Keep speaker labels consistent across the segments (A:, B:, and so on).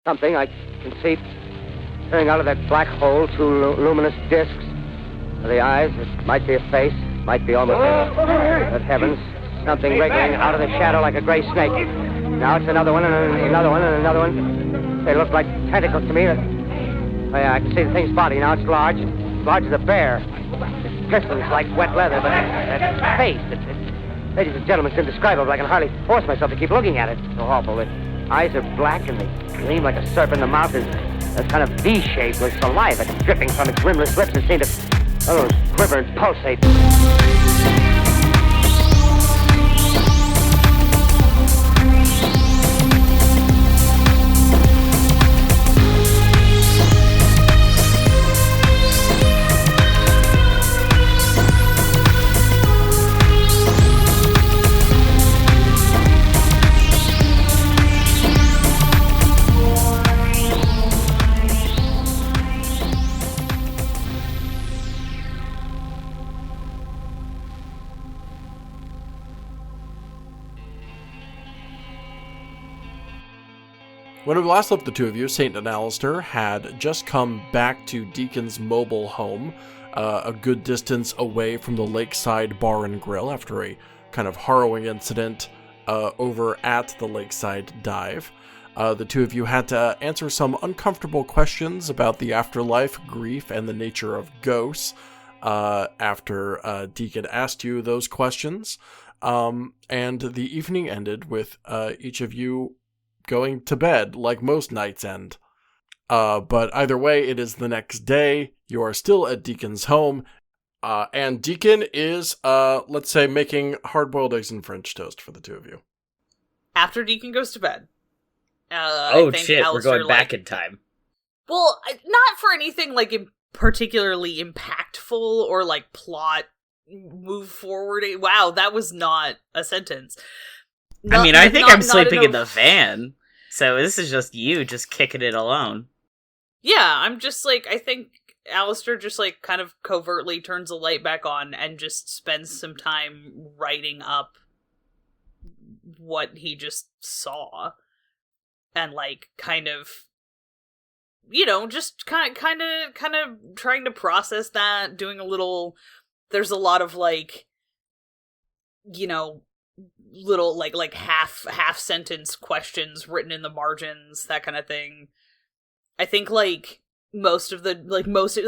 A: something I can see peering out of that black hole, two luminous discs. The eyes, it might be a face, might be almost but heavens, something wriggling out of the shadow like a gray snake. Now it's another one, and another one, and another one. They look like tentacles to me. Oh, yeah, I can see the thing's body now. It's large as a bear. It glistens like wet leather, but that face, ladies and gentlemen, it's indescribable. I can hardly force myself to keep looking at it. It's so awful. The eyes are black, and they gleam like a serpent. The mouth is a kind of V-shape with saliva dripping from its rimless lips and seem to quiver and pulsate.
B: When we last left the two of you, St. and Alistair had just come back to Deacon's mobile home, a good distance away from the Lakeside Bar and Grill after a kind of harrowing incident over at the Lakeside Dive. The two of you had to answer some uncomfortable questions about the afterlife, grief, and the nature of ghosts after Deacon asked you those questions. And the evening ended with each of you going to bed like most nights end. But either way, it is the next day. You are still at Deacon's home. And Deacon is, let's say, making hard-boiled eggs and French toast for the two of you.
C: After Deacon goes to bed.
D: Oh shit, we're going back in time.
C: Well, not for anything particularly impactful or plot move forward. Wow, that was not a sentence.
D: I think I'm sleeping in the van. So this is just you just kicking it alone.
C: Yeah, I'm just I think Alistair just kind of covertly turns the light back on and just spends some time writing up what he just saw. And kind of, just kind of trying to process that, doing a little, there's a lot of little half sentence questions written in the margins, that kind of thing. I think most of the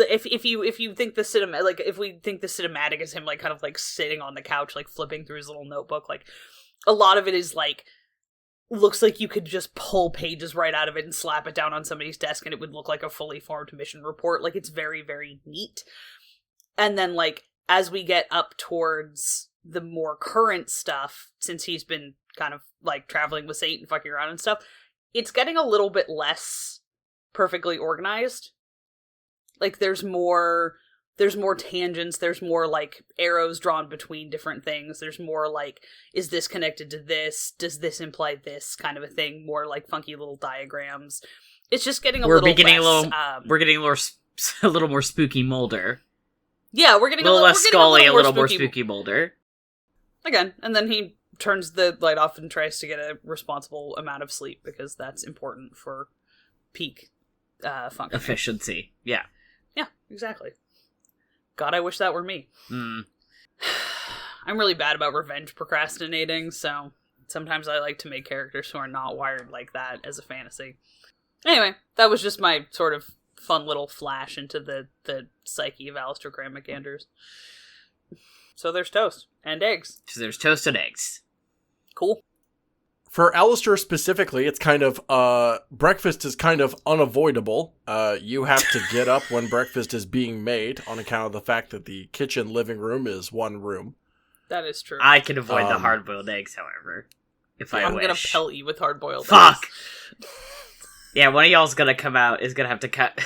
C: if you think the if we think the cinematic is him kind of sitting on the couch flipping through his little notebook, a lot of it is looks like you could just pull pages right out of it and slap it down on somebody's desk and it would look like a fully formed mission report. It's very, very neat. And then as we get up towards the more current stuff, since he's been kind of traveling with Saint and fucking around and stuff, it's getting a little bit less perfectly organized. There's more tangents, there's more arrows drawn between different things, there's more is this connected to this, does this imply this, kind of a thing, more funky little diagrams. It's just getting we're getting
D: a little more spooky Mulder.
C: Yeah, we're getting
D: a little less Scully, a little more spooky Mulder.
C: Again, and then he turns the light off and tries to get a responsible amount of sleep, because that's important for peak function.
D: Efficiency, yeah.
C: Yeah, exactly. God, I wish that were me.
D: Mm.
C: I'm really bad about revenge procrastinating, so sometimes I like to make characters who are not wired like that as a fantasy. Anyway, that was just my sort of fun little flash into the psyche of Alistair Graham McAndrews. So there's toast and eggs.
D: So there's toast and eggs.
C: Cool.
B: For Alistair specifically, it's kind of, breakfast is kind of unavoidable. You have to get up when breakfast is being made on account of the fact that the kitchen living room is one room.
C: That is true.
D: I can avoid the hard-boiled eggs, however, if I wish.
C: I'm gonna pelt you with hard-boiled eggs.
D: Fuck! Yeah, one of y'all's gonna come out, is gonna have to cut...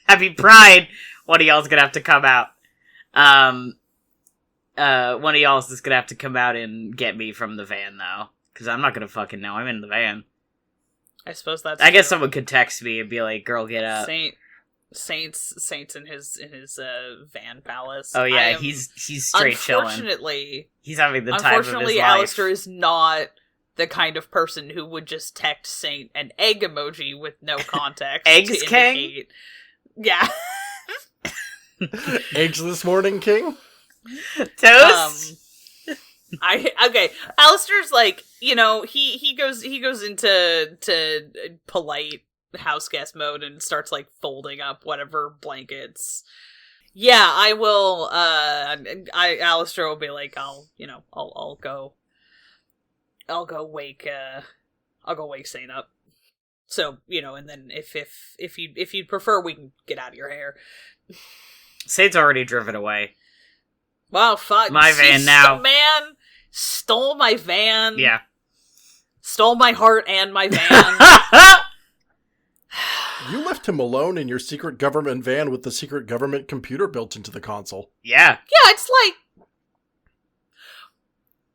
D: Happy Pride! One of y'all's gonna have to come out. One of y'all's is gonna have to come out and get me from the van, though. Because I'm not gonna fucking know. I'm in the van.
C: I suppose that's
D: I guess someone could text me and be like, girl, get up.
C: Saint's in his van palace.
D: Oh yeah, he's straight chilling.
C: Unfortunately,
D: he's having the time of his life.
C: Alistair is not the kind of person who would just text Saint an egg emoji with no context.
D: Eggs, King?
C: Yeah.
B: Eggs this morning, King?
D: Toast?
C: Okay. Alistair's like, he goes into polite house guest mode and starts like folding up whatever blankets. Yeah, I will. Alistair will be like, I'll go wake Saint up. So, and then if you'd prefer, we can get out of your hair.
D: Saint's already driven away.
C: Wow, fuck.
D: My van now.
C: Man stole my van.
D: Yeah.
C: Stole my heart and my van.
B: You left him alone in your secret government van with the secret government computer built into the console.
D: Yeah.
C: Yeah, it's like...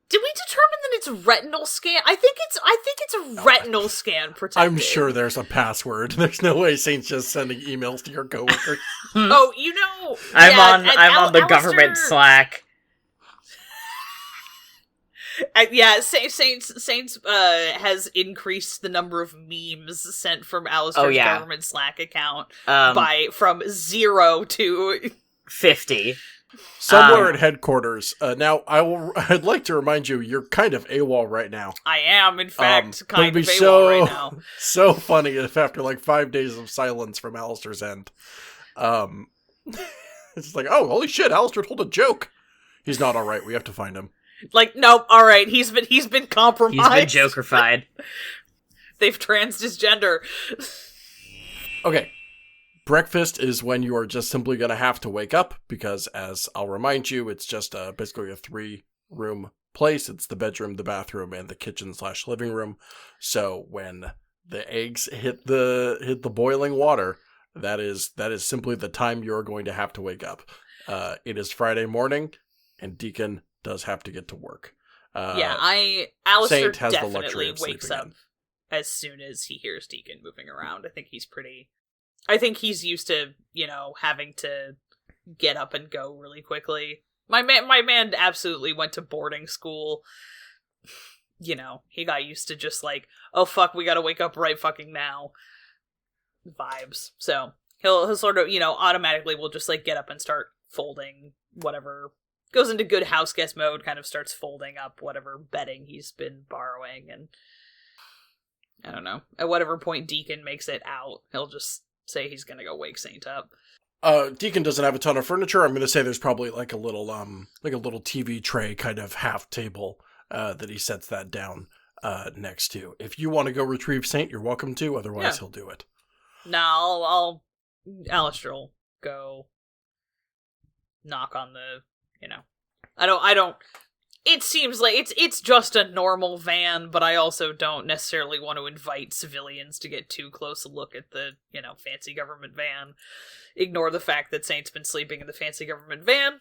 C: Did we determine that it's retinal scan? I think it's a retinal scan protected.
B: I'm sure there's a password. There's no way Saint's just sending emails to your coworkers.
C: Oh,
D: I'm on the government Slack.
C: Saints has increased the number of memes sent from Alistair's government Slack account from 0 to
D: 50.
B: Somewhere at headquarters. Now, I'd like to remind you, you're kind of AWOL right now.
C: I am, in fact, kind of AWOL right now.
B: So funny if after like 5 days of silence from Alistair's end. It's like, oh, holy shit, Alistair told a joke. He's not alright, we have to find him.
C: Like, nope, alright, he's been compromised.
D: He's been Jokerfied.
C: They've transed his gender.
B: Okay. Breakfast is when you are just simply going to have to wake up, because, as I'll remind you, it's just basically a 3-room place. It's the bedroom, the bathroom, and the kitchen/living room. So when the eggs hit the boiling water, that is simply the time you're going to have to wake up. It is Friday morning, and Deacon does have to get to work.
C: Alistair
B: Saint has the luxury
C: definitely
B: of
C: wakes
B: sleeping
C: up
B: in.
C: as soon as he hears Deacon moving around. I think he's used to, having to get up and go really quickly. My man absolutely went to boarding school. He got used to just like, oh fuck, we gotta wake up right fucking now vibes. So he'll sort of, automatically will just like get up and start folding whatever, goes into good house guest mode, kind of starts folding up whatever bedding he's been borrowing, and I don't know, at whatever point Deacon makes it out, he'll just say he's gonna go wake Saint up.
B: Deacon doesn't have a ton of furniture. I'm gonna say there's probably like a little TV tray, kind of half table, that he sets that down next to. If you want to go retrieve Saint, you're welcome to. Otherwise, he'll do it.
C: No, Alistair will go knock on the. I don't. It seems like it's just a normal van, but I also don't necessarily want to invite civilians to get too close a look at the, fancy government van. Ignore the fact that Saint's been sleeping in the fancy government van.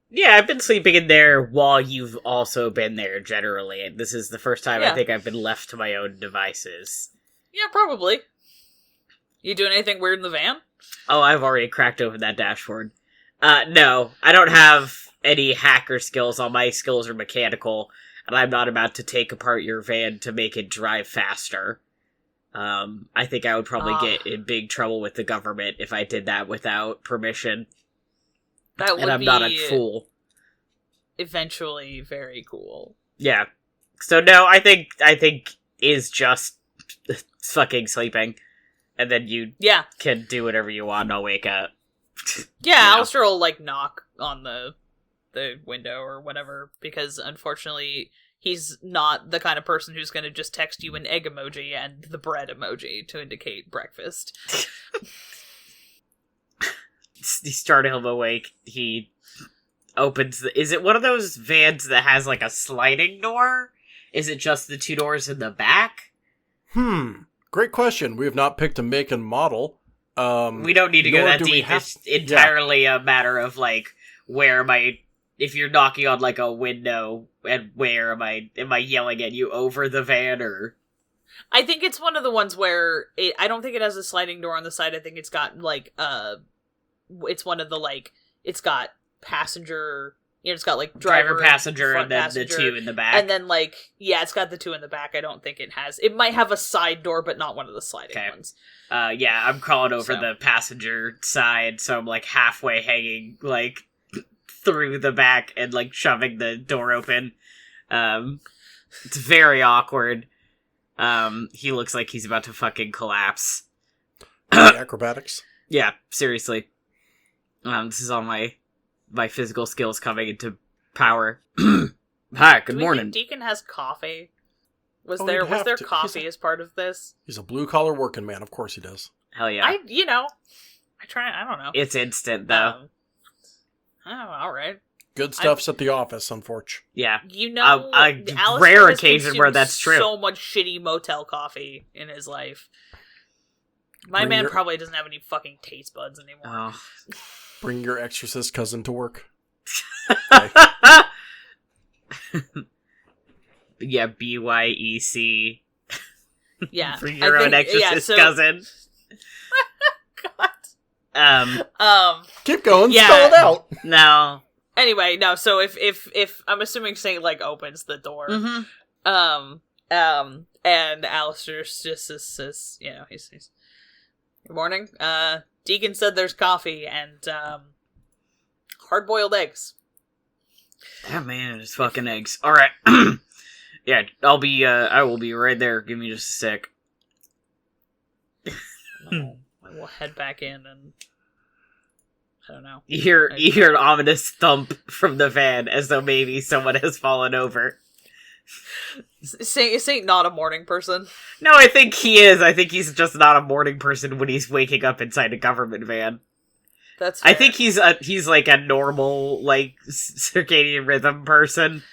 D: Yeah, I've been sleeping in there while you've also been there, generally. This is the first time I think I've been left to my own devices.
C: Yeah, probably. You doing anything weird in the van?
D: Oh, I've already cracked open that dashboard. No, I don't have any hacker skills. All my skills are mechanical, and I'm not about to take apart your van to make it drive faster. I think I would probably get in big trouble with the government if I did that without permission.
C: That would
D: and I'm not a fool.
C: Eventually very cool.
D: Yeah. So no, I think is just fucking sleeping. And then you can do whatever you want and I'll wake up.
C: Yeah, Alistair will like knock on the window or whatever, because unfortunately he's not the kind of person who's going to just text you an egg emoji and the bread emoji to indicate breakfast.
D: He's starting him awake. He opens is it one of those vans that has like a sliding door? Is it just the 2 doors in the back?
B: Great question. We have not picked a make and model.
D: We don't need to go that deep. It's entirely a matter of like, where am I? If you're knocking on like a window, and where am I yelling at you over the van or?
C: I think it's one of the ones where I don't think it has a sliding door on the side. I think it's got like it's one of the like, it's got passenger it's got, like,
D: driver, passenger,
C: and
D: then
C: passenger,
D: the 2 in the back.
C: And then, like, yeah, it's got the 2 in the back. I don't think it has... It might have a side door, but not one of the sliding ones.
D: Yeah, I'm crawling over the passenger side, so I'm, like, halfway hanging, like, through the back and, like, shoving the door open. It's very awkward. He looks like he's about to fucking collapse.
B: Acrobatics?
D: Yeah, seriously. This is all my physical skills coming into power. Hi, good morning.
C: Deacon has coffee? Was
B: Oh,
C: there
B: he'd have to.
C: coffee as part of this?
B: He's a blue-collar working man. Of course he does.
D: Hell yeah.
C: I don't know.
D: It's instant, though.
C: All right.
B: Good stuff's at the office, unfortunately.
D: Yeah.
C: Alistair
D: rare
C: has
D: occasion where
C: consumed
D: that's true.
C: So much shitty motel coffee in his life. My man probably doesn't have any fucking taste buds anymore.
D: Oh.
B: Bring your exorcist cousin to work.
D: Yeah, BYEC.
C: Yeah.
D: Bring your own exorcist cousin.
C: God.
B: Keep going,
C: yeah.
B: spell it out.
D: No.
C: Anyway, no, so if I'm assuming Saint, like, opens the door.
D: Mm-hmm.
C: And Alistair just says, he's good morning. Deacon said there's coffee and hard-boiled eggs.
D: That man is fucking eggs. All right. Yeah, I will be right there. Give me just a sec.
C: I will head back in and I don't know.
D: You hear an ominous thump from the van as though maybe someone has fallen over.
C: Saint not a morning person.
D: No, I think he is. I think he's just not a morning person when he's waking up inside a government van.
C: That's fair.
D: I think he's like a normal, like, circadian rhythm person.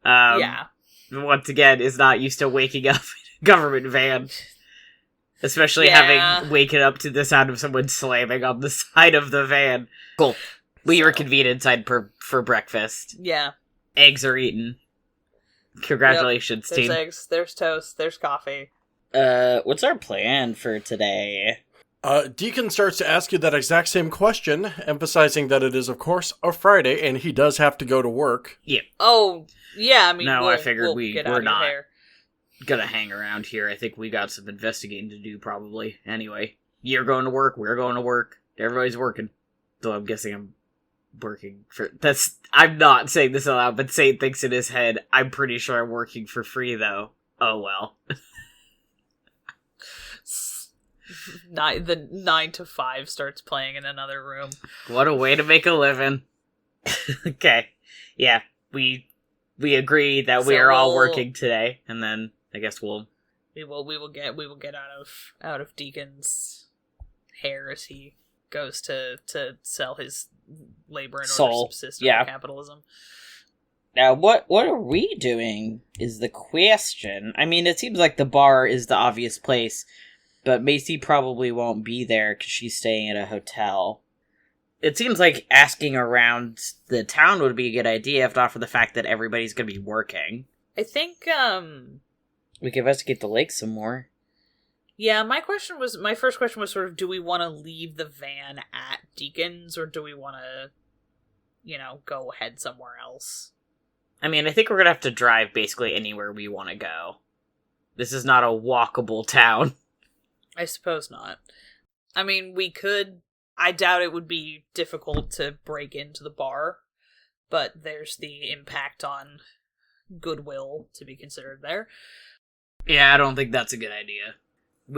C: Yeah.
D: Once again, is not used to waking up in a government van. Especially having waken up to the sound of someone slamming on the side of the van. Cool. We reconvene inside for breakfast.
C: Yeah.
D: Eggs are eaten. Congratulations,
C: There's
D: team.
C: There's eggs, there's toast, there's coffee.
E: What's our plan for today?
B: Deacon starts to ask you that exact same question, emphasizing that it is, of course, a Friday, and he does have to go to work.
D: Yeah.
C: Oh, yeah, I mean,
D: No, I figured
C: we're
D: not gonna hang around here. I think we got some investigating to do, probably. Anyway, you're going to work, we're going to work, everybody's working. Though I'm guessing I'm working for... I'm not saying this aloud, but Saint thinks in his head, I'm pretty sure I'm working for free, though. Oh, well.
C: The 9 to 5 starts playing in another room.
D: What a way to make a living. Okay. Yeah, we agree that we are all working today, and then I guess we will get out of Deacon's hair as he goes to sell his labor in order to subsist on capitalism.
E: Now, what are we doing is the question. I mean, it seems like the bar is the obvious place, but Macy probably won't be there because she's staying at a hotel. It seems like asking around the town would be a good idea, if not for the fact that everybody's going to be working.
C: I think,
E: we could investigate the lake some more.
C: Yeah, my first question was sort of, do we want to leave the van at Deacon's, or do we want to, go head somewhere else?
D: I mean, I think we're going to have to drive basically anywhere we want to go. This is not a walkable town.
C: I suppose not. I mean, I doubt it would be difficult to break into the bar, but there's the impact on goodwill to be considered there.
D: Yeah, I don't think that's a good idea.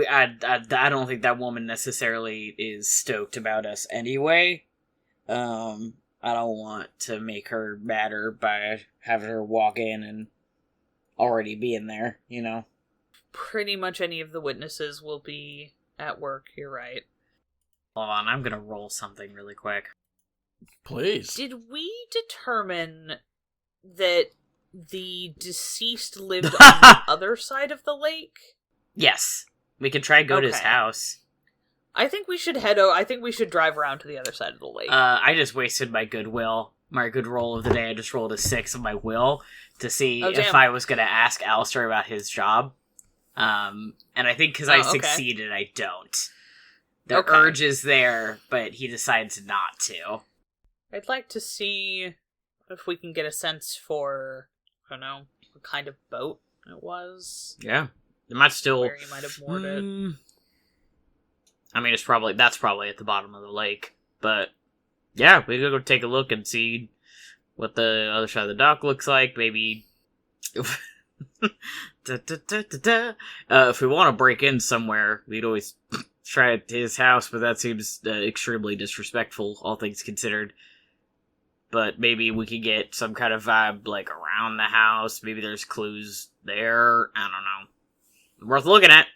D: I don't think that woman necessarily is stoked about us anyway. I don't want to make her madder by having her walk in and already be in there,
C: Pretty much any of the witnesses will be at work, you're right.
D: Hold on, I'm gonna roll something really quick.
B: Please.
C: Did we determine that the deceased lived on the other side of the lake?
D: Yes. We could try go to his house.
C: I think we should I think we should drive around to the other side of the lake.
D: I just wasted my goodwill. My good roll of the day. I just rolled a 6 of my will to see if I was going to ask Alistair about his job. And I think because I succeeded, I don't. The urge is there, but he decides not to.
C: I'd like to see if we can get a sense for, I don't know, what kind of boat it was.
D: Yeah. It might still...
C: Where you might have moored it.
D: I mean, that's probably at the bottom of the lake. But, yeah, we could go take a look and see what the other side of the dock looks like. Maybe... if we want to break in somewhere, we'd always try at his house, but that seems extremely disrespectful, all things considered. But maybe we could get some kind of vibe, like, around the house. Maybe there's clues there. I don't know. Worth looking at.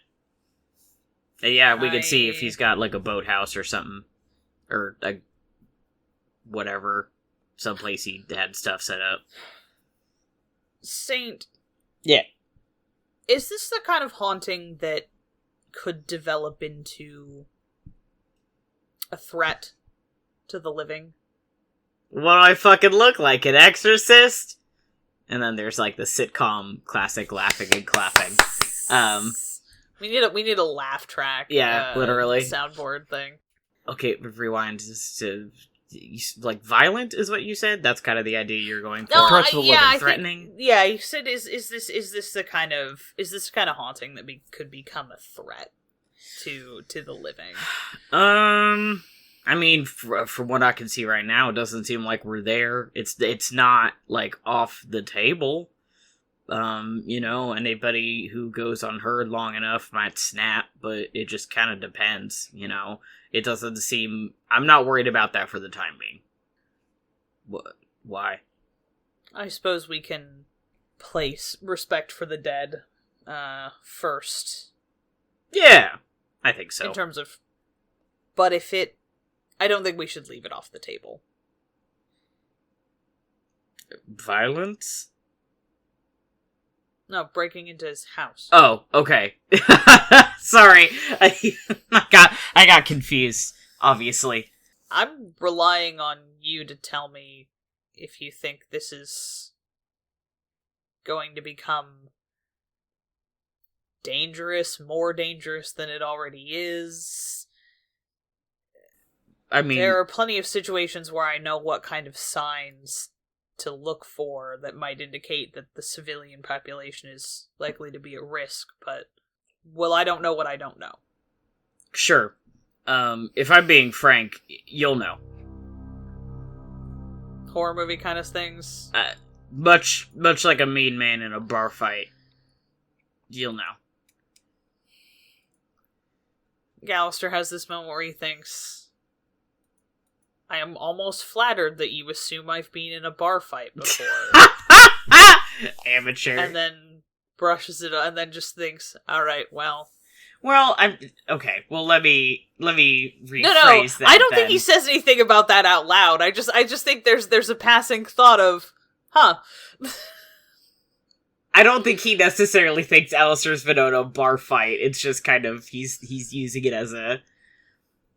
D: And yeah, we could see if he's got, like, a boathouse or something. Or, whatever. Someplace he had stuff set up.
C: Saint.
E: Yeah.
C: Is this the kind of haunting that could develop into a threat to the living?
D: What do I fucking look like, an exorcist? And then there's, like, the sitcom classic laughing and clapping.
C: We need a laugh track.
D: Yeah, literally.
C: Soundboard thing.
D: Okay, rewind. Like, violent is what you said? That's kind of the idea you're going for.
C: No,
B: Threat to the living.
C: threatening. Yeah, you said is this the kind of haunting that could become a threat to the living?
D: I mean, from what I can see right now, it doesn't seem like we're there. It's not, like, off the table. You know, anybody who goes unheard long enough might snap, but it just kind of depends, you know? It doesn't seem... I'm not worried about that for the time being. What? Why?
C: I suppose we can place respect for the dead, first.
D: Yeah, I think so.
C: In terms of... But if it... I don't think we should leave it off the table.
D: Violence?
C: No, breaking into his house.
D: Oh, okay. Sorry. I got confused, obviously.
C: I'm relying on you to tell me if you think this is going to become dangerous, more dangerous than it already is.
D: I mean...
C: There are plenty of situations where I know what kind of signs to look for that might indicate that the civilian population is likely to be at risk, but, well, I don't know what I don't know.
D: Sure. If I'm being frank, you'll know.
C: Horror movie kind of things?
D: Much like a mean man in a bar fight. You'll know.
C: Alister has this moment where he thinks, I am almost flattered that you assume I've been in a bar fight before.
D: Amateur.
C: And then brushes it and then just thinks, alright, well.
D: Well, okay. Well, let me rephrase that.
C: I don't think he says anything about that out loud. I just think there's a passing thought of, huh.
D: I don't think he necessarily thinks Alistair's been in a bar fight. It's just kind of, he's using it as a...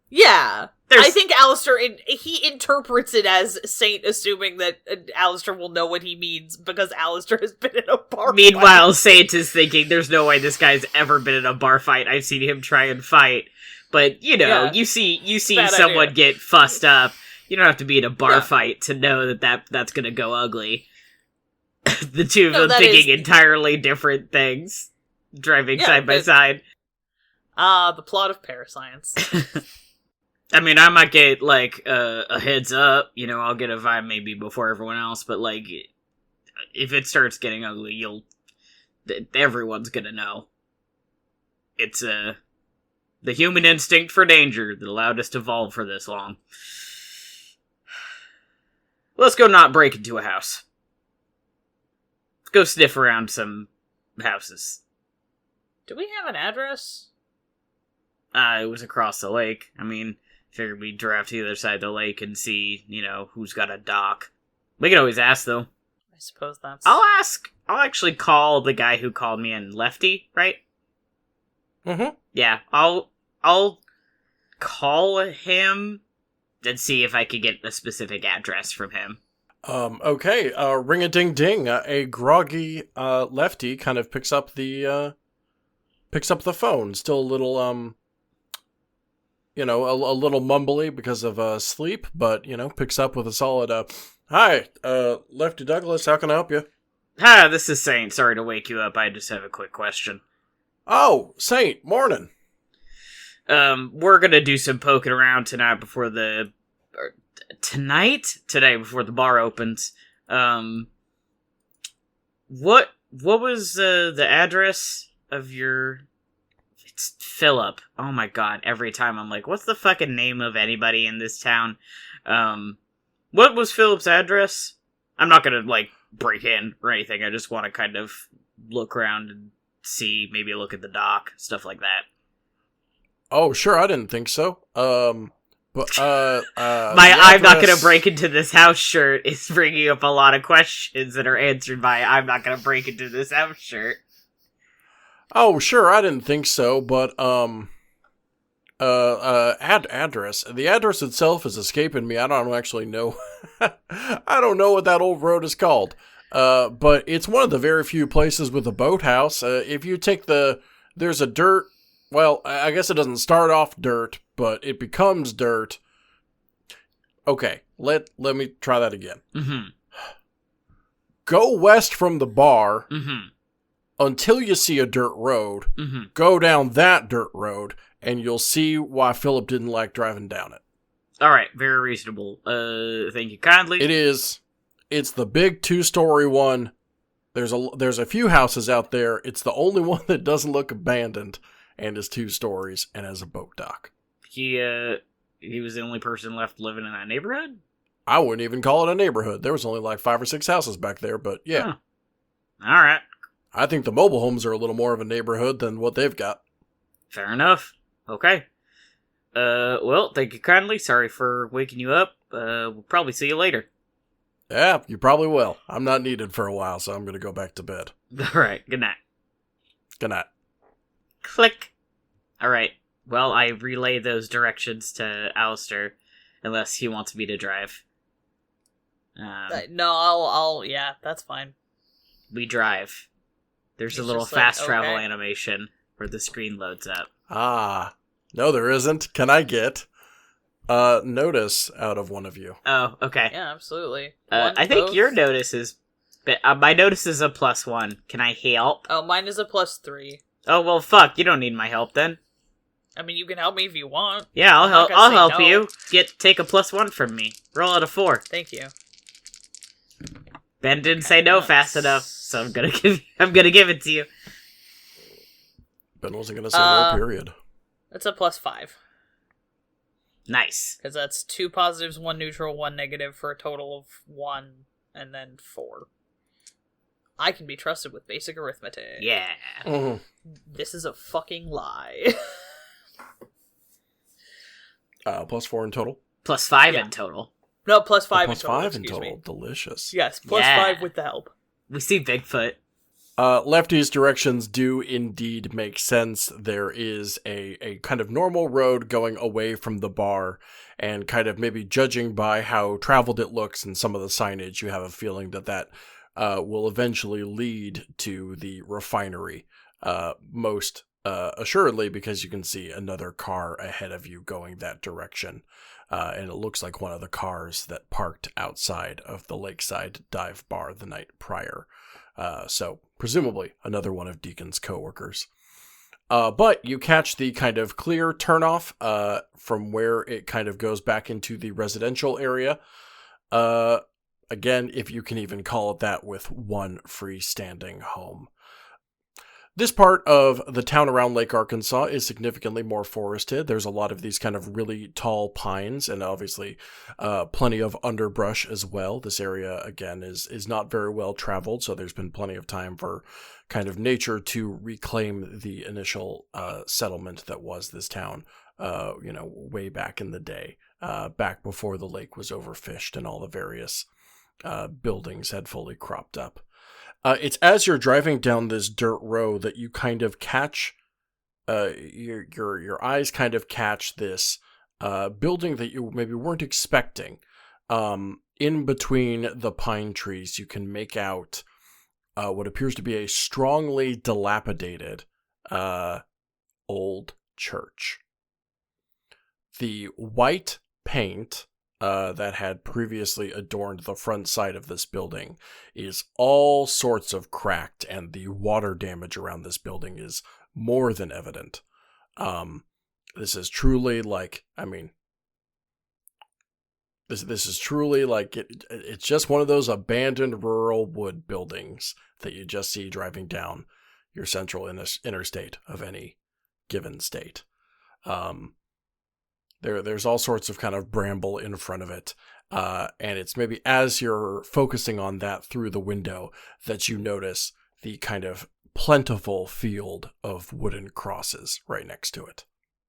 C: Yeah. I think Alister, he interprets it as Saint assuming that Alister will know what he means because Alister has been in a bar fight.
D: Meanwhile, Saint is thinking, there's no way this guy's ever been in a bar fight. I've seen him try and fight. But, you know, you see someone get fussed up. You don't have to be in a bar fight to know that's gonna go ugly. The two of them thinking entirely different things. Driving side by side.
C: The plot of ParaScience.
D: I mean, I might get, like, a heads up, you know, I'll get a vibe maybe before everyone else, but, like, if it starts getting ugly, everyone's gonna know. It's, the human instinct for danger that allowed us to evolve for this long. Let's go not break into a house. Let's go sniff around some houses.
C: Do we have an address?
D: It was across the lake. I mean... Figured we'd drive to the other side of the lake and see, you know, who's got a dock. We can always ask, though.
C: I suppose that's...
D: I'll actually call the guy who called me in Lefty, right?
B: Mm-hmm.
D: Yeah, I'll call him and see if I could get a specific address from him.
B: Okay, ring-a-ding-ding. A groggy, Lefty kind of picks up the phone. Still a little, you know, a little mumbly because of sleep, but, you know, picks up with a solid, Hi, Lefty Douglas, how can I help you?
D: Hi, this is Saint. Sorry to wake you up. I just have a quick question.
B: Oh, Saint, morning.
D: We're gonna do some poking around tonight before the... Today, before the bar opens. What was, the address of your... It's Phillip. Oh my god, every time I'm like, what's the fucking name of anybody in this town? What was Phillip's address? I'm not gonna, break in or anything. I just want to kind of look around and see, maybe look at the dock, stuff like that.
B: Oh, sure, I didn't think so.
D: My I'm not gonna break into this house shirt is bringing up a lot of questions that are answered by I'm not gonna break into this house shirt.
B: Oh, sure, I didn't think so, but, address. The address itself is escaping me. I don't actually know. I don't know what that old road is called. But it's one of the very few places with a boathouse. If you take there's a dirt, well, I guess it doesn't start off dirt, but it becomes dirt. Okay, let me try that again.
D: Mm-hmm.
B: Go west from the bar.
D: Mm-hmm.
B: Until you see a dirt road,
D: mm-hmm.
B: Go down that dirt road, and you'll see why Phillip didn't like driving down it.
D: Alright, very reasonable. Thank you kindly.
B: It is. It's the big 2-story one. There's a few houses out there. It's the only one that doesn't look abandoned, and is 2 stories, and has a boat dock.
D: He was the only person left living in that neighborhood?
B: I wouldn't even call it a neighborhood. There was only 5 or 6 houses back there, but yeah.
D: Huh. Alright.
B: I think the mobile homes are a little more of a neighborhood than what they've got.
D: Fair enough. Okay. Well, thank you kindly. Sorry for waking you up. We'll probably see you later.
B: Yeah, you probably will. I'm not needed for a while, so I'm going to go back to bed.
D: Alright, good night.
B: Good night.
D: Click. Alright, well, I relay those directions to Alistair, unless he wants me to drive.
C: No, yeah, that's fine.
D: We drive. There's
C: He's
D: a little
C: just
D: fast
C: like,
D: travel
C: okay.
D: animation where the screen loads up.
B: Ah, no there isn't. Can I get notice out of one of you?
D: Oh, okay.
C: Yeah, absolutely.
D: I think your notice is... my notice is a +1. Can I help?
C: Oh, mine is a +3.
D: Oh, well, fuck. You don't need my help, then.
C: I mean, you can help me if you want.
D: Yeah, I'll help.
C: I'm not
D: I'll
C: gonna
D: help
C: say
D: you. Take a +1 from me. Roll out a 4.
C: Thank you.
D: Ben didn't say no fast enough, so I'm gonna give it to you.
B: Ben wasn't going to say no, period.
C: It's a +5.
D: Nice.
C: Because that's 2 positives, 1 neutral, 1 negative for a total of 1, and then 4. I can be trusted with basic arithmetic.
D: Yeah.
B: Mm-hmm.
C: This is a fucking lie.
B: +4 in total.
D: +5
C: Yeah.
D: in total.
C: No, +5 in total.
B: +5 in
C: excuse
B: total.
C: me.
B: Delicious.
C: Yes, +5
D: Yeah.
C: with the help.
D: We see Bigfoot.
B: Lefty's directions do indeed make sense. There is a kind of normal road going away from the bar, and kind of maybe judging by how traveled it looks and some of the signage, you have a feeling that will eventually lead to the refinery. Most assuredly, because you can see another car ahead of you going that direction. And it looks like one of the cars that parked outside of the Lakeside Dive bar the night prior. So presumably another one of Deacon's coworkers. But you catch the kind of clear turnoff from where it kind of goes back into the residential area. Again, if you can even call it that, with one freestanding home. This part of the town around Lake Arkansas is significantly more forested. There's a lot of these kind of really tall pines, and obviously plenty of underbrush as well. This area, again, is not very well traveled, so there's been plenty of time for kind of nature to reclaim the initial settlement that was this town, way back in the day, back before the lake was overfished and all the various buildings had fully cropped up. It's as you're driving down this dirt road that you kind of catch, your eyes kind of catch this building that you maybe weren't expecting. In between the pine trees, you can make out what appears to be a strongly dilapidated old church. The white paint that had previously adorned the front side of this building is all sorts of cracked, and the water damage around this building is more than evident. This is truly like, I mean, this is truly like, it's just one of those abandoned rural wood buildings that you just see driving down your central interstate of any given state. There's all sorts of kind of bramble in front of it, and it's maybe as you're focusing on that through the window that you notice the kind of plentiful field of wooden crosses right next to it.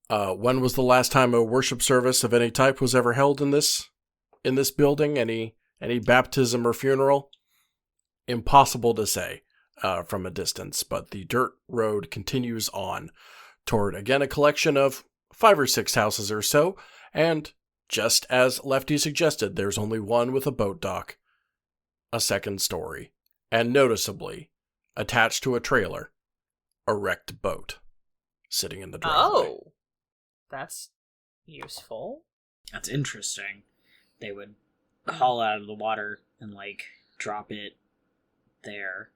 B: When was the last time a worship service of any type was ever held in this building? Any baptism or funeral? Impossible to say from a distance, but the dirt road continues on toward, again, a collection of 5 or 6 houses or so, and just as Lefty suggested, there's only one with a boat dock, a second story, and noticeably, attached to a trailer, a wrecked boat sitting in the driveway.
C: Oh, that's useful.
D: That's interesting. They would haul out of the water and, like, drop it there.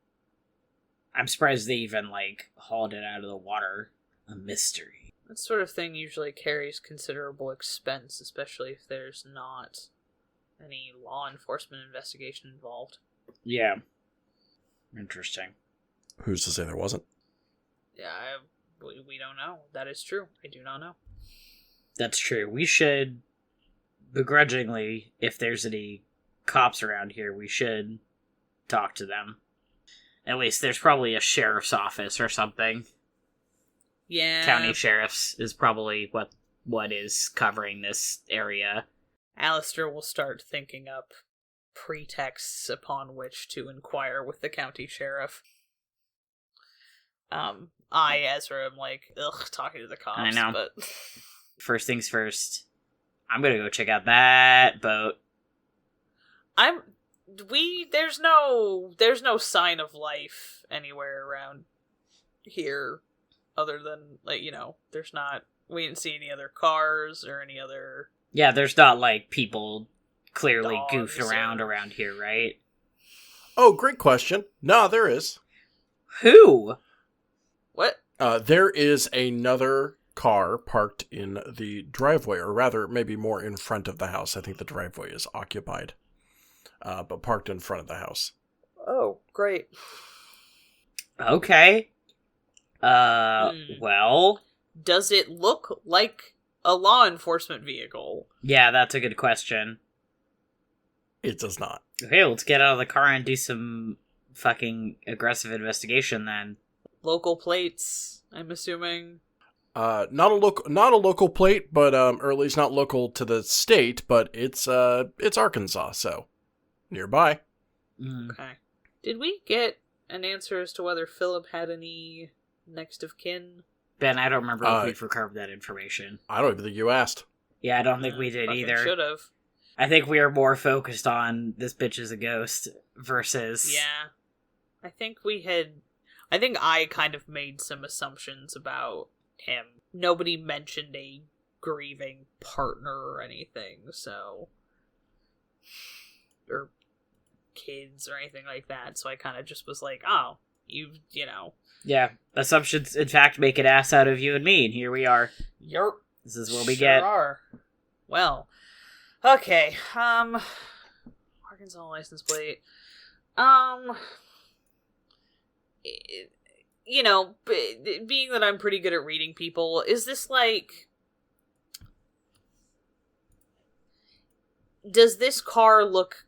D: I'm surprised they even, like, hauled it out of the water. A mystery.
C: That sort of thing usually carries considerable expense, especially if there's not any law enforcement investigation involved.
D: Yeah. Interesting.
B: Who's to say there wasn't?
C: Yeah, we don't know. That is true. I do not know.
D: That's true. We should, begrudgingly, if there's any cops around here, we should talk to them. At least there's probably a sheriff's office or something.
C: Yeah.
D: County sheriff's is probably what is covering this area.
C: Alistair will start thinking up pretexts upon which to inquire with the county sheriff. I, Ezra, am like, talking to the cops.
D: I know.
C: But
D: First things first, I'm gonna go check out that boat.
C: there's no sign of life anywhere around here other than, like, we didn't see any other cars or any other...
D: Yeah, there's not, like, people clearly
C: dogs
D: goofed around here, right?
B: Oh, great question. No, there is.
D: Who?
C: What?
B: There is another car parked in the driveway, or rather, maybe more in front of the house. I think the driveway is occupied, but parked in front of the house.
C: Oh, great.
D: Okay. Well...
C: Does it look like a law enforcement vehicle?
D: Yeah, that's a good question.
B: It does not.
D: Okay, let's get out of the car and do some fucking aggressive investigation then.
C: Local plates, I'm assuming.
B: Not a local plate, but or at least not local to the state, but it's Arkansas, so nearby.
C: Okay. Did we get an answer as to whether Phillip had any next of kin?
D: Ben, I don't remember if we've recovered that information.
B: I don't even think you asked.
D: Yeah, I don't think we did either.
C: Should have.
D: I think we are more focused on this bitch is a ghost versus...
C: Yeah. I think I kind of made some assumptions about him. Nobody mentioned a grieving partner or anything, so... Or kids or anything like that, so I kind of just was like, oh, you know...
D: Yeah, assumptions, in fact, make an ass out of you and me, and here we are.
C: Yerp.
D: This is what we get.
C: Are. Well, okay, Arkansas license plate. Being that I'm pretty good at reading people, is this like... Does this car look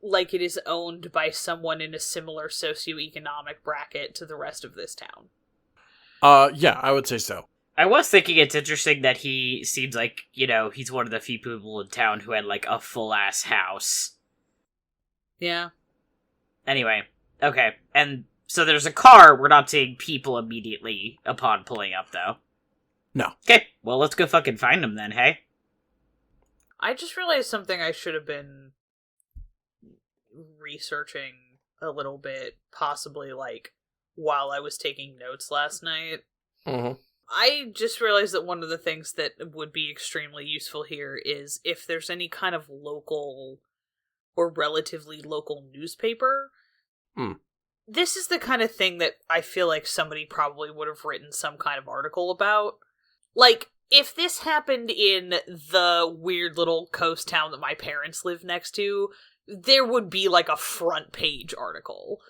C: like it is owned by someone in a similar socioeconomic bracket to the rest of this town?
B: Yeah, I would say so.
D: I was thinking it's interesting that he seems like, he's one of the few people in town who had, like, a full-ass house.
C: Yeah.
D: Anyway, okay. And so there's a car. We're not seeing people immediately upon pulling up, though.
B: No.
D: Okay, well, let's go fucking find them then, hey?
C: I just realized something I should have been researching a little bit, possibly, like, while I was taking notes last night.
B: Mm-hmm.
C: I just realized that one of the things that would be extremely useful here is if there's any kind of local or relatively local newspaper. This is the kind of thing that I feel like somebody probably would have written some kind of article about. Like, if this happened in the weird little coast town that my parents live next to, there would be like a front page article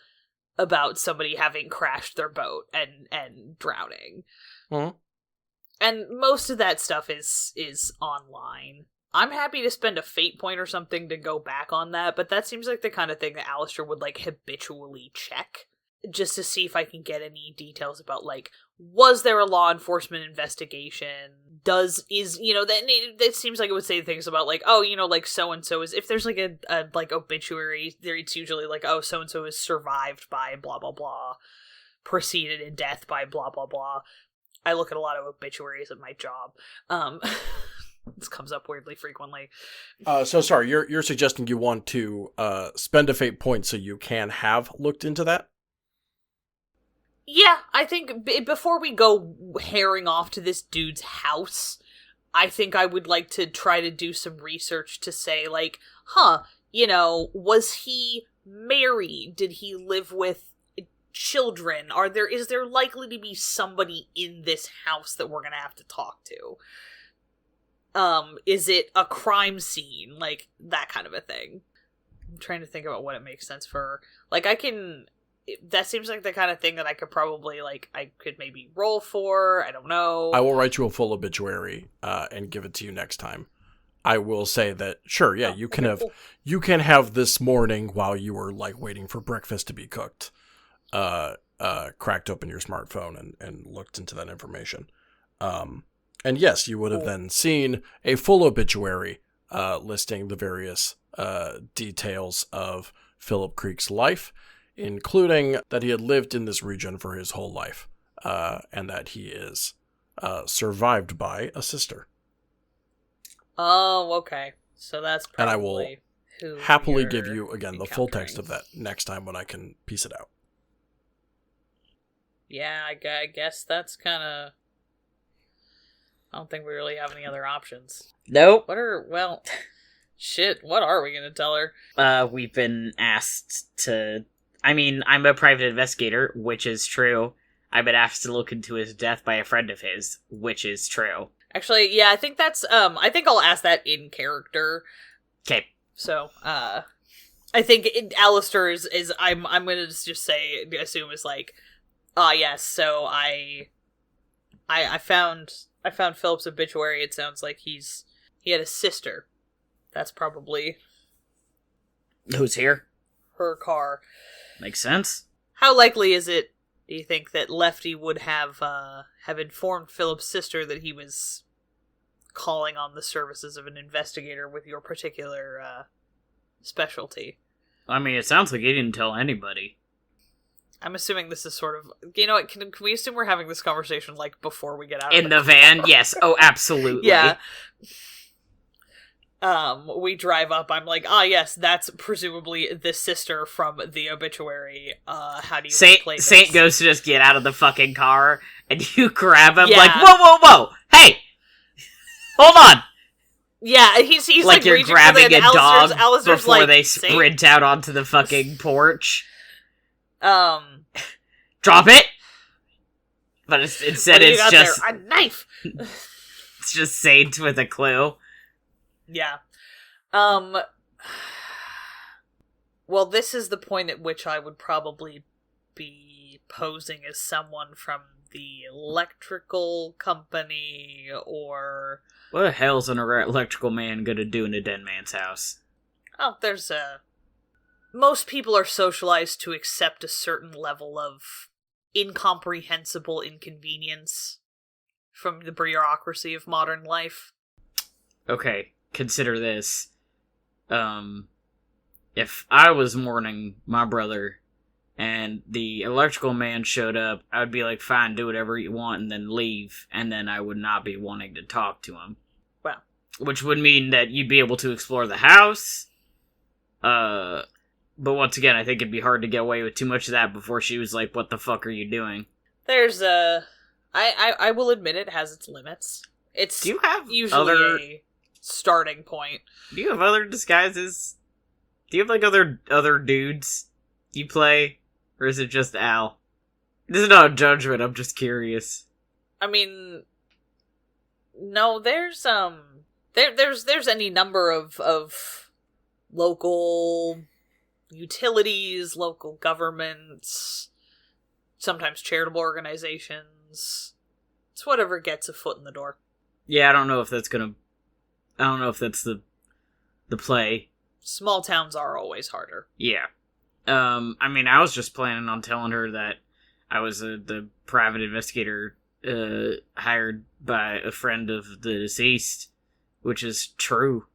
C: about somebody having crashed their boat and drowning. And most of that stuff is online. I'm happy to spend a fate point or something to go back on that, but that seems like the kind of thing that Alistair would, like, habitually check, just to see if I can get any details about, like, was there a law enforcement investigation? That seems like it would say things about, like, oh, like, so-and-so is, if there's, like, a obituary, it's usually, like, oh, so-and-so is survived by blah, blah, blah, preceded in death by blah, blah, blah. I look at a lot of obituaries at my job. This comes up weirdly frequently.
B: So sorry, you're suggesting you want to spend a fate point so you can have looked into that?
C: Yeah, I think before we go herring off to this dude's house, I think I would like to try to do some research to say, like, was he married? Did he live with children? Is there likely to be somebody in this house that we're gonna have to talk to? Is it a crime scene? Like, that kind of a thing. I'm trying to think about what it makes sense for. Like, that seems like the kind of thing that I could probably, like, I could maybe roll for. I don't know.
B: I will write you a full obituary, and give it to you next time. I will say that, sure, yeah, you can have this morning while you were, like, waiting for breakfast to be cooked, cracked open your smartphone and looked into that information. And yes, you would have then seen a full obituary listing the various details of Phillip Creek's life, including that he had lived in this region for his whole life, and that he is survived by a sister.
C: Oh, okay. So that's probably
B: and I will happily give you, again, the full text of that next time when I can piece it out.
C: Yeah, I guess that's kind of... I don't think we really have any other options.
E: Nope.
C: What are we gonna tell her?
E: We've been asked to... I mean, I'm a private investigator, which is true. I've been asked to look into his death by a friend of his, which is true.
C: Actually, yeah, I think that's, I think I'll ask that in character.
E: Okay.
C: So, I think Alistair is I'm gonna just assume is like, yes, so I found Phillip's obituary. It sounds like he had a sister. That's probably
E: who's here?
C: Her car.
E: Makes sense.
C: How likely is it, do you think, that Lefty would have informed Phillip's sister that he was calling on the services of an investigator with your particular specialty?
E: I mean, it sounds like he didn't tell anybody.
C: I'm assuming this is sort of... You know what, can we assume we're having this conversation, like, before we get out
E: of the van? Yes. Oh, absolutely.
C: Yeah. We drive up, I'm like, yes, that's presumably the sister from the obituary. How do you play this?
E: Saint goes to just get out of the fucking car, and you grab him like, whoa, hey! Hold on!
C: Yeah, he's like
E: you're grabbing a dog
C: Alistair's
E: before
C: like,
E: they sprint out onto the fucking porch.
C: Drop
E: it! But instead it's just...
C: There? A knife!
E: It's just Saint with a clue.
C: Yeah. Well, this is the point at which I would probably be posing as someone from the electrical company, or...
E: What the hell's an electrical man gonna do in a dead man's house?
C: Oh, there's most people are socialized to accept a certain level of incomprehensible inconvenience from the bureaucracy of modern life.
E: Okay, consider this. If I was mourning my brother and the electrical man showed up, I would be like, fine, do whatever you want, and then leave, and then I would not be wanting to talk to him.
C: Well.
E: Which would mean that you'd be able to explore the house, but once again, I think it'd be hard to get away with too much of that before she was like, what the fuck are you doing?
C: There's I will admit it has its limits. It's
D: Do you have
C: usually a starting point.
D: Do you have other disguises? Do you have, like, other dudes you play? Or is it just Al? This is not a judgment, I'm just curious.
C: I mean, no, there's any number of local utilities, local governments, sometimes charitable organizations. It's whatever gets a foot in the door.
D: Yeah, I don't know if that's the play.
C: Small towns are always harder.
D: Yeah. I mean, I was just planning on telling her that I was the private investigator hired by a friend of the deceased, which is true.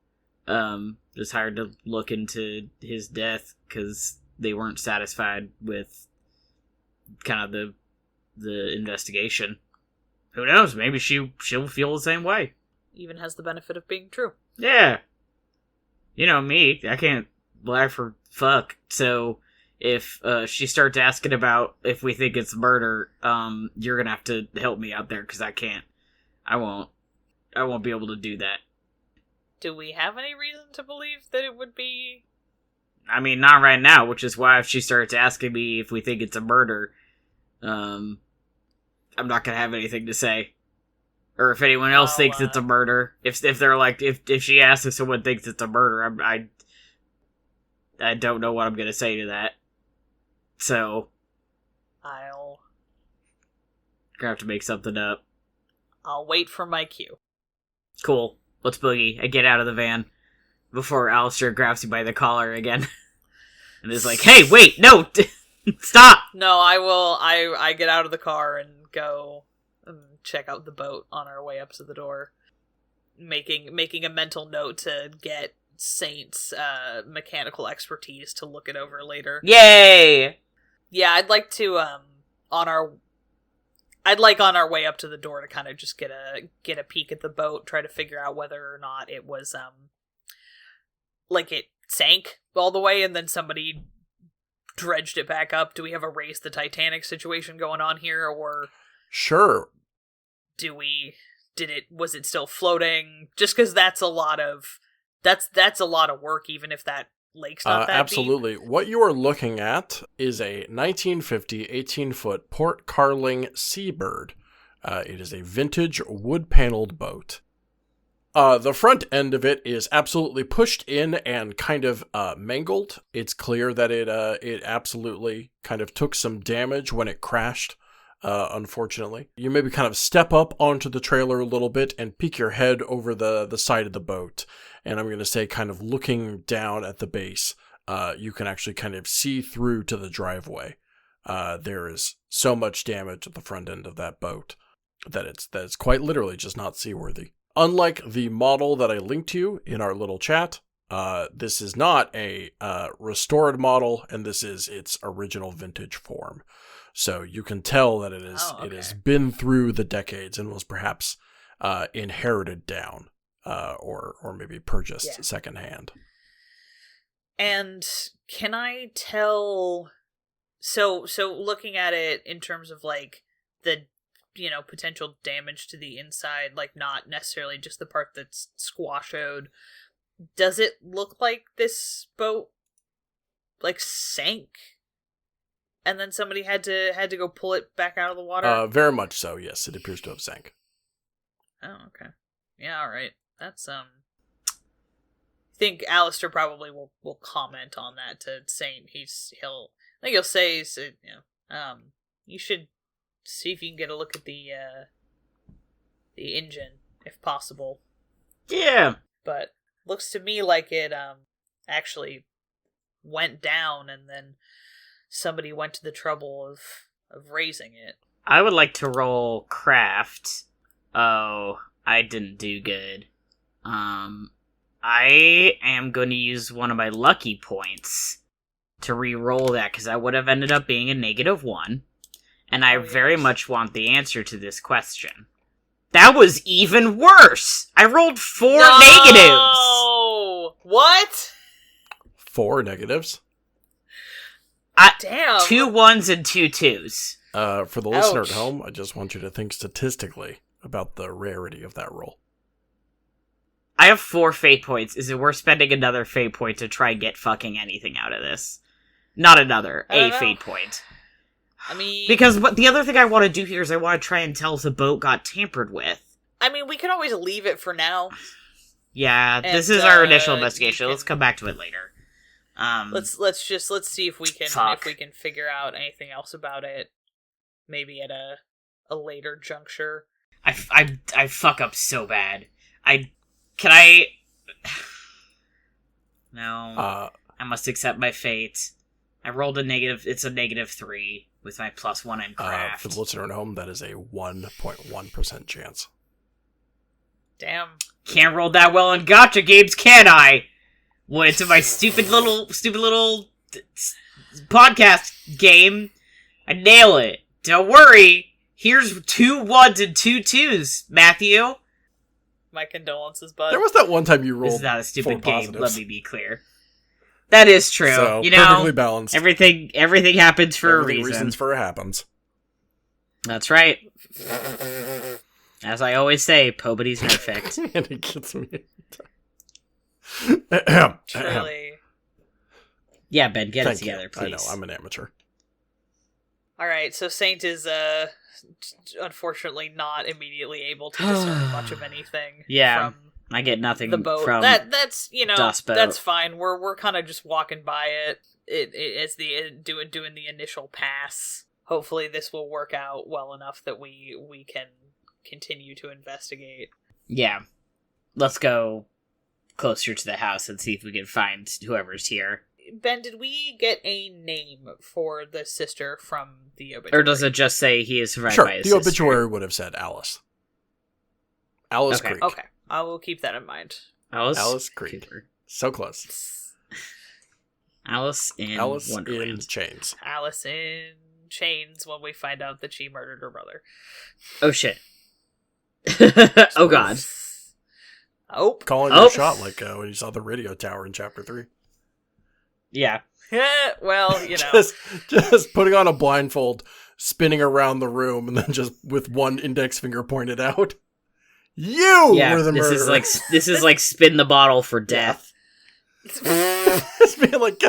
D: Just hired to look into his death because they weren't satisfied with kind of the investigation. Who knows? Maybe she'll feel the same way.
C: Even has the benefit of being true.
D: Yeah. You know me, I can't lie for fuck. So if she starts asking about if we think it's murder, you're gonna have to help me out there because I can't. I won't be able to do that.
C: Do we have any reason to believe that it would be?
D: I mean, not right now, which is why if she starts asking me if we think it's a murder, I'm not gonna have anything to say. Or if anyone else thinks it's a murder, if they're like, if she asks if someone thinks it's a murder, I don't know what I'm gonna say to that. So
C: I'll
D: have to make something up.
C: I'll wait for my cue.
D: Cool. Let's boogie. I get out of the van before Alistair grabs you by the collar again. And is like, hey, wait, no! Stop!
C: No, I will. I get out of the car and go check out the boat on our way up to the door. Making a mental note to get Saint's mechanical expertise to look it over later.
D: Yay!
C: Yeah, I'd like to, on our way up to the door to kind of just get a peek at the boat, try to figure out whether or not it was, like it sank all the way and then somebody dredged it back up. Do we have a Race the Titanic situation going on here, or...
B: Sure.
C: Was it still floating? Just because that's a lot of work, even if that lake's not that
B: absolutely.
C: deep.
B: What you are looking at is a 1950 18-foot Port Carling Seabird. It is a vintage wood-paneled boat. The front end of it is absolutely pushed in and kind of mangled. It's clear that it absolutely kind of took some damage when it crashed. Unfortunately. You maybe kind of step up onto the trailer a little bit and peek your head over the side of the boat. And I'm going to say kind of looking down at the base, you can actually kind of see through to the driveway. There is so much damage at the front end of that boat that it's quite literally just not seaworthy. Unlike the model that I linked to you in our little chat, this is not a restored model, and this is its original vintage form. So you can tell that it has been through the decades and was perhaps inherited down, or maybe purchased secondhand.
C: And can I tell? So looking at it in terms of like the potential damage to the inside, like not necessarily just the part that's squashowed. Does it look like this boat like sank? And then somebody had to go pull it back out of the water?
B: Very much so, yes. It appears to have sank.
C: Oh, okay. Yeah, alright. That's, I think Alistair probably will comment on that to Saint. I think he'll say, you should see if you can get a look at the engine, if possible.
D: Yeah!
C: But looks to me like it, actually went down and then somebody went to the trouble of raising it.
D: I would like to roll craft. Oh, I didn't do good. I am going to use one of my lucky points to re-roll that, because I would have ended up being a -1. And I very much want the answer to this question. That was even worse! I rolled 4 negatives!
C: No! What?
B: 4 negatives?
C: Damn.
D: 2 1s and 2 2s.
B: For the listener
C: Ouch.
B: at home, I just want you to think statistically about the rarity of that roll.
D: I have 4 fate points. Is it worth spending another fate point to try and get fucking anything out of this? Not another,
C: I don't
D: a
C: know.
D: fate point.
C: I mean,
D: Because what the other thing I want to do here is I want to try and tell if the boat got tampered with.
C: we can always leave it for now.
D: Yeah, this
C: And,
D: is our initial
C: you
D: investigation.
C: can-
D: Let's come back to it later.
C: Let's see if we can
D: Fuck.
C: figure out anything else about it. Maybe at a later juncture.
D: I fuck up so bad. No. I must accept my fate. I rolled a negative. It's a -3 with my +1 in craft.
B: For the listener at home, that is a 1.1% chance.
C: Damn.
D: Can't roll that well in gotcha games, can I? What, into my stupid little podcast game. I nail it. Don't worry. Here's 2 1s and 2 2s, Matthew.
C: My condolences, bud.
B: There was that one time you
D: This
B: rolled
D: is not a
B: 4
D: stupid game.
B: positives.
D: Let me be clear. That is true.
B: So,
D: you know,
B: perfectly balanced.
D: everything happens for a reason.
B: Reasons for it happens.
D: That's right. As I always say, nobody's perfect.
B: And it gets me.
C: Truly.
D: Yeah, Ben, get
B: Thank
D: it together,
B: you.
D: please.
B: I know, I'm an amateur.
C: Alright, so Saint is, unfortunately not immediately able to discern much of anything.
D: Yeah.
C: From
D: I get nothing
C: the boat.
D: from
C: That's
D: Dust Boat.
C: that's fine. We're kind of just walking by it. It as doing the initial pass. Hopefully this will work out well enough that we can continue to investigate.
D: Yeah. Let's go closer to the house and see if we can find whoever's here.
C: Ben, did we get a name for the sister from the obituary?
D: Or does it just say he is survived
B: Sure,
D: by his
B: the
D: sister?
B: obituary would have said Alice. Alice
D: Okay.
B: Creek.
C: Okay, I will keep that in mind.
B: Alice Creek.
D: Cooper.
B: So close.
D: Alice in
B: Alice in
D: Wonderland.
B: chains.
C: Alice in chains when we find out that she murdered her brother.
D: Oh shit. Oh god.
C: Oh.
B: Calling
D: Oh.
B: your shot like when you saw the radio tower in chapter 3.
D: Yeah.
C: Well, you know.
B: just putting on a blindfold, spinning around the room, and then just with one index finger pointed out. You
D: Yeah,
B: were the
D: this
B: murderer.
D: is like spin the bottle for death.
B: It's being like,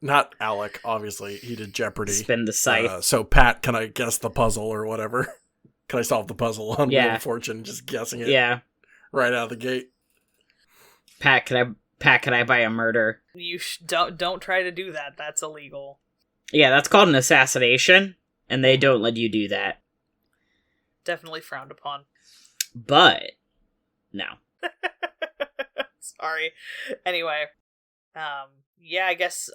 B: not Alec, obviously. He did Jeopardy.
D: Spin the scythe.
B: So, Pat, can I guess the puzzle or whatever? Can I solve the puzzle on Wheel
D: Yeah.
B: of Fortune? Just guessing it
D: Yeah.
B: right out of the gate.
D: Pat, can I buy a murder?
C: You don't try to do that. That's illegal.
D: Yeah, that's called an assassination, and they don't let you do that.
C: Definitely frowned upon.
D: But no.
C: Sorry. Anyway, yeah, I guess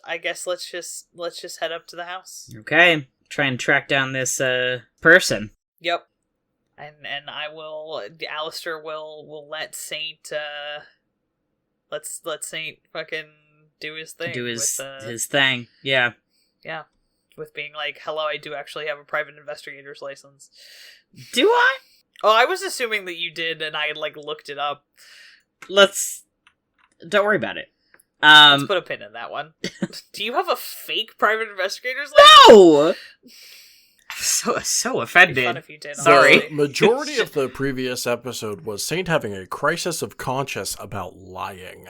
C: let's just head up to the house.
D: Okay. Try and track down this person.
C: Yep. And I will. Alistair will let Saint. Let Saint fucking do his thing.
D: Do his
C: with,
D: his thing. Yeah.
C: Yeah. With being like, hello, I do actually have a private investigator's license.
D: Do I?
C: Oh, I was assuming that you did, and I had like looked it up.
D: Don't worry about it.
C: Let's put a pin in that one. Do you have a fake private investigator's license?
D: No! I'm so
C: It'd be fun
D: offended.
C: if you did.
D: Sorry.
B: The majority of the previous episode was Saint having a crisis of conscience about lying.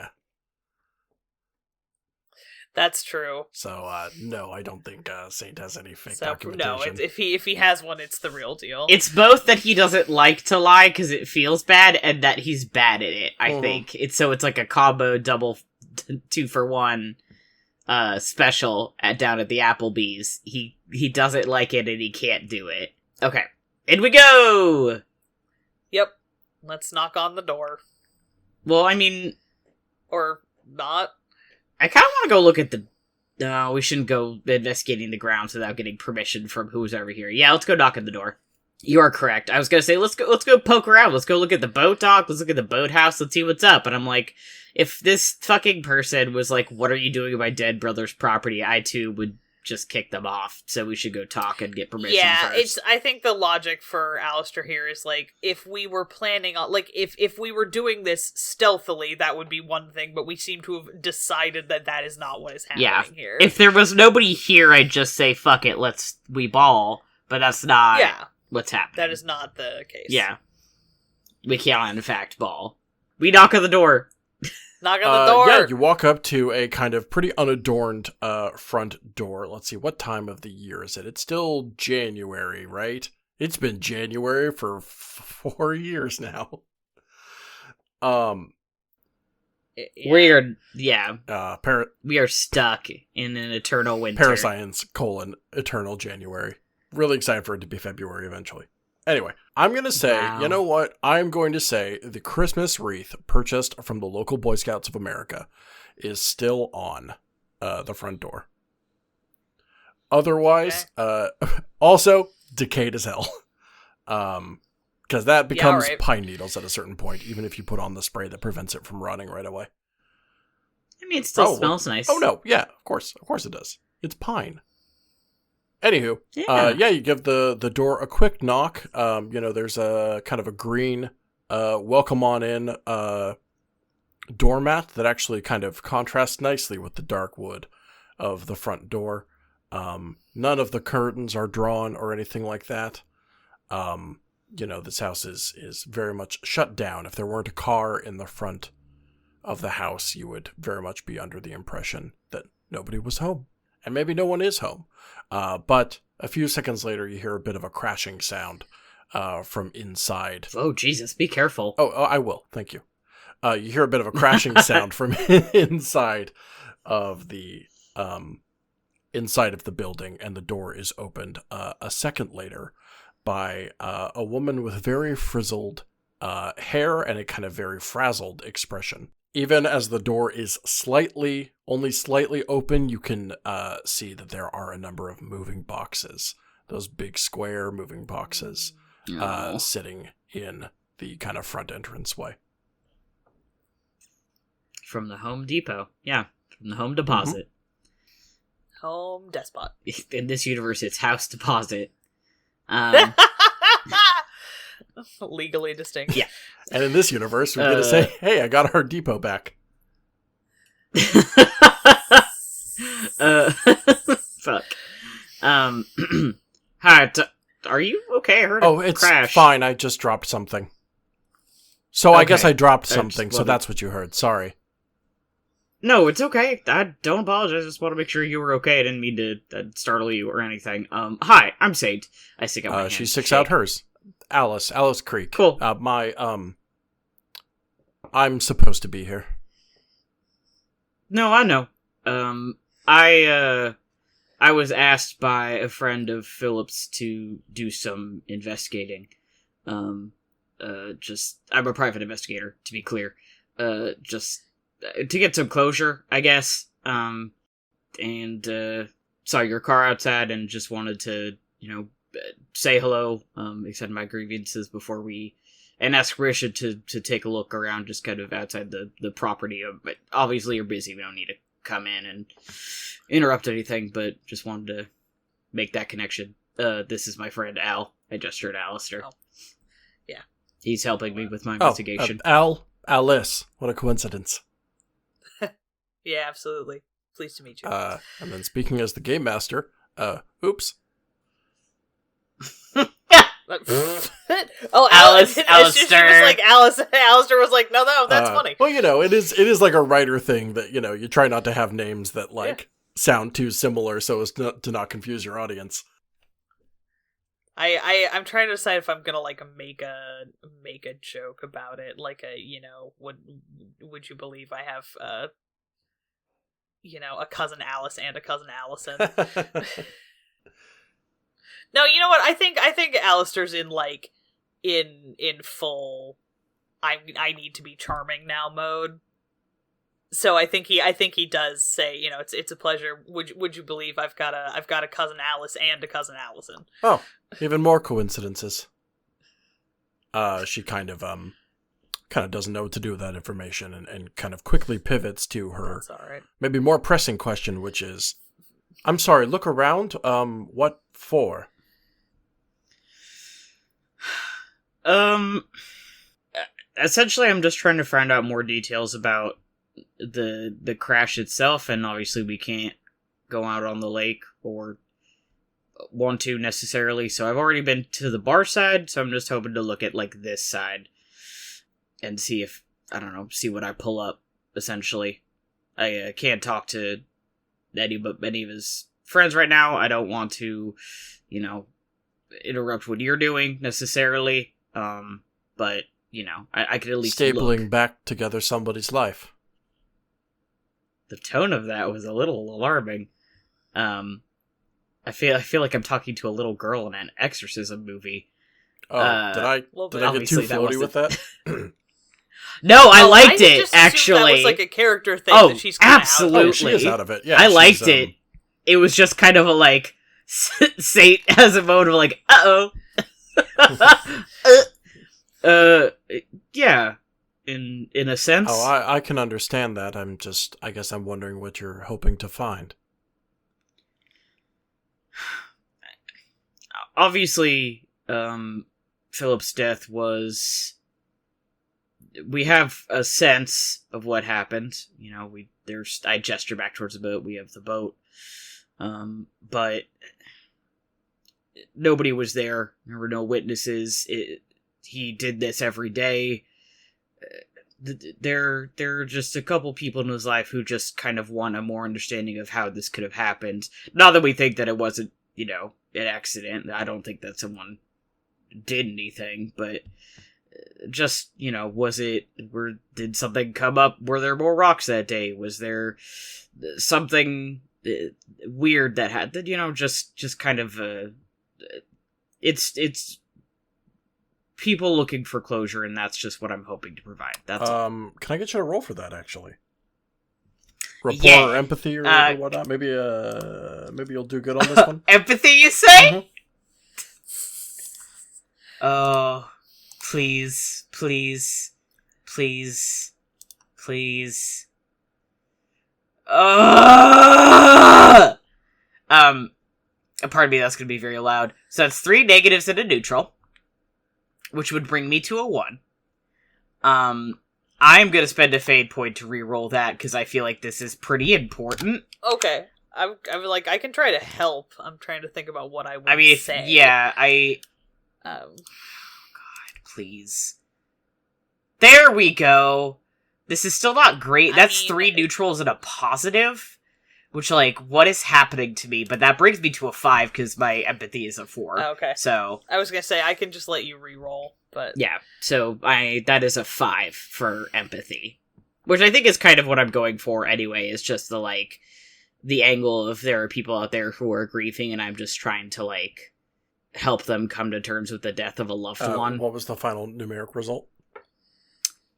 C: That's true.
B: So, no, I don't think Saint has any fake
C: So
B: documentation.
C: no, if he has one, it's the real deal.
D: It's both that he doesn't like to lie because it feels bad, and that he's bad at it, I think. It's like a combo double 2-for-1 special down at the Applebee's. He doesn't like it and he can't do it. Okay. In we go!
C: Yep. Let's knock on the door.
D: Well, I mean,
C: Or not.
D: I kind of want to go look at the... No, we shouldn't go investigating the grounds without getting permission from who's over here. Yeah, let's go knock on the door. You are correct. I was gonna say, let's go poke around. Let's go look at the boat dock. Let's look at the boathouse. Let's see what's up. And I'm like, if this fucking person was like, what are you doing with my dead brother's property? I too would just kick them off. So we should go talk and get permission
C: Yeah,
D: first.
C: I think the logic for Alistair here is, like, if we were planning on, like, if we were doing this stealthily, that would be one thing, but we seem to have decided that is not what is happening here.
D: If there was nobody here, I'd just say, fuck it, we ball, but that's not what's happening.
C: That is not the case.
D: Yeah. We can, in fact, ball. We knock on the door.
C: Knock on the door!
B: Yeah, you walk up to a kind of pretty unadorned front door. Let's see, what time of the year is it? It's still January, right? It's been January for 4 years now.
D: We are stuck in an eternal winter.
B: ParaScience, eternal January. Really excited for it to be February eventually. Anyway, I'm going to say, You know what? I'm going to say the Christmas wreath purchased from the local Boy Scouts of America is still on the front door. Otherwise, also decayed as hell. Because that becomes pine needles at a certain point, even if you put on the spray that prevents it from rotting right away.
D: I mean, it still smells nice.
B: Oh, no. Yeah, of course. Of course it does. It's pine. Anywho, you give the door a quick knock. There's a kind of a green welcome on in doormat that actually kind of contrasts nicely with the dark wood of the front door. None of the curtains are drawn or anything like that. This house is very much shut down. If there weren't a car in the front of the house, you would very much be under the impression that nobody was home. And maybe no one is home. But a few seconds later, you hear a bit of a crashing sound from inside.
D: Oh, Jesus, be careful.
B: Oh, I will. Thank you. You hear a bit of a crashing sound from inside of the building, and the door is opened a second later by a woman with very frizzled hair and a kind of very frazzled expression. Even as the door is only slightly open, you can see that there are a number of moving boxes. Those big square moving boxes sitting in the kind of front entranceway.
D: From the Home Depot. Yeah, from the Home Deposit.
C: Mm-hmm. Home Despot.
D: In this universe, it's House Deposit.
C: Legally distinct.
D: Yeah.
B: And in this universe, we're going to say, hey, I got our depot back.
D: Fuck. Hi, are you okay? I heard a crash.
B: It's fine. I just dropped something. So I guess I dropped something, so that's what you heard. Sorry.
D: No, it's okay. I don't apologize. I just want to make sure you were okay. I didn't mean to startle you or anything. Hi, I'm Saint. I stick out my hand.
B: She sticks out hers. Alice Creek.
D: Cool.
B: I'm supposed to be here.
D: No, I know. I was asked by a friend of Phillip's to do some investigating. I'm a private investigator, to be clear. Just to get some closure, I guess. And saw your car outside and just wanted to, say hello, extend my grievances before and ask permission to take a look around just kind of outside the property. But obviously you're busy, we don't need to come in and interrupt anything, but just wanted to make that connection. This is my friend Al. I gestured at Alistair.
C: Oh. Yeah.
D: He's helping me with my investigation.
B: Alice. What a coincidence.
C: Yeah, absolutely. Pleased to meet you.
B: And then speaking as the game master, oops.
C: Alistair. She was like, Alistair was like, no, that's funny.
B: Well, it is like a writer thing that, you try not to have names that sound too similar so as to not confuse your audience.
C: I'm trying to decide if I'm gonna make a joke about it, would you believe I have a cousin Alice and a cousin Allison? No, you know what? I think Alistair's in full I need to be charming now mode. So I think he does say, it's a pleasure. Would you believe I've got a cousin Alice and a cousin Allison?
B: Oh, even more coincidences. She kind of doesn't know what to do with that information and kind of quickly pivots to her
C: That's all right.
B: maybe more pressing question, which is, I'm sorry, look around? What for?
D: Essentially, I'm just trying to find out more details about the crash itself, and obviously we can't go out on the lake or want to necessarily, so I've already been to the bar side, so I'm just hoping to look at, like, this side and see if, I don't know, see what I pull up, essentially. I can't talk to any of his friends right now. I don't want to, interrupt what you're doing, necessarily, but, I could at least
B: Stapling
D: look.
B: back together somebody's life.
D: The tone of that was a little alarming. I feel like I'm talking to a little girl in an exorcism movie.
B: Oh, did I get too
D: Obviously, that
B: floaty with that?
D: No, I liked
C: I
D: it,
C: just assumed
D: actually.
C: that was like a character thing
D: Oh,
C: that she's kinda
D: absolutely.
C: out
B: Oh, she is out of it. Yeah,
D: I liked
B: she's,
D: it. It was just kind of a, like, Saint has a mode of, like, uh-oh. Yeah, in a sense.
B: Oh, I can understand that. I guess I'm wondering what you're hoping to find.
D: Obviously, Phillip's death was... We have a sense of what happened. I gesture back towards the boat. We have the boat. But nobody was there. There were no witnesses. He did this every day. There are just a couple people in his life who just kind of want a more understanding of how this could have happened. Not that we think that it wasn't, an accident. I don't think that someone did anything, but just, did something come up? Were there more rocks that day? Was there something weird that had, just kind of, it's people looking for closure, and that's just what I'm hoping to provide. That's
B: Can I get you a roll for that, actually? Rapport
D: Yeah.
B: or empathy or whatnot? Maybe you'll do good on this one?
D: Empathy, you say?
B: Mhm.
D: Oh, please. Pardon me, that's gonna be very loud. So that's 3 negatives and a neutral, which would bring me to a 1. I'm gonna spend a fade point to re-roll that, because I feel like this is pretty important.
C: Okay. I'm like, I can try to help. I'm trying to think about what I would say.
D: Yeah,
C: Um,
D: God, please. There we go. This is still not great. That's 3 neutrals and a positive. Which, like, what is happening to me? But that brings me to a 5, because my empathy is a 4.
C: okay.
D: So,
C: I was gonna say, I can just let you re-roll, but...
D: yeah. So, that is a 5 for empathy. Which I think is kind of what I'm going for anyway, is just the angle of there are people out there who are grieving, and I'm just trying to, help them come to terms with the death of a loved one.
B: What was the final numeric result?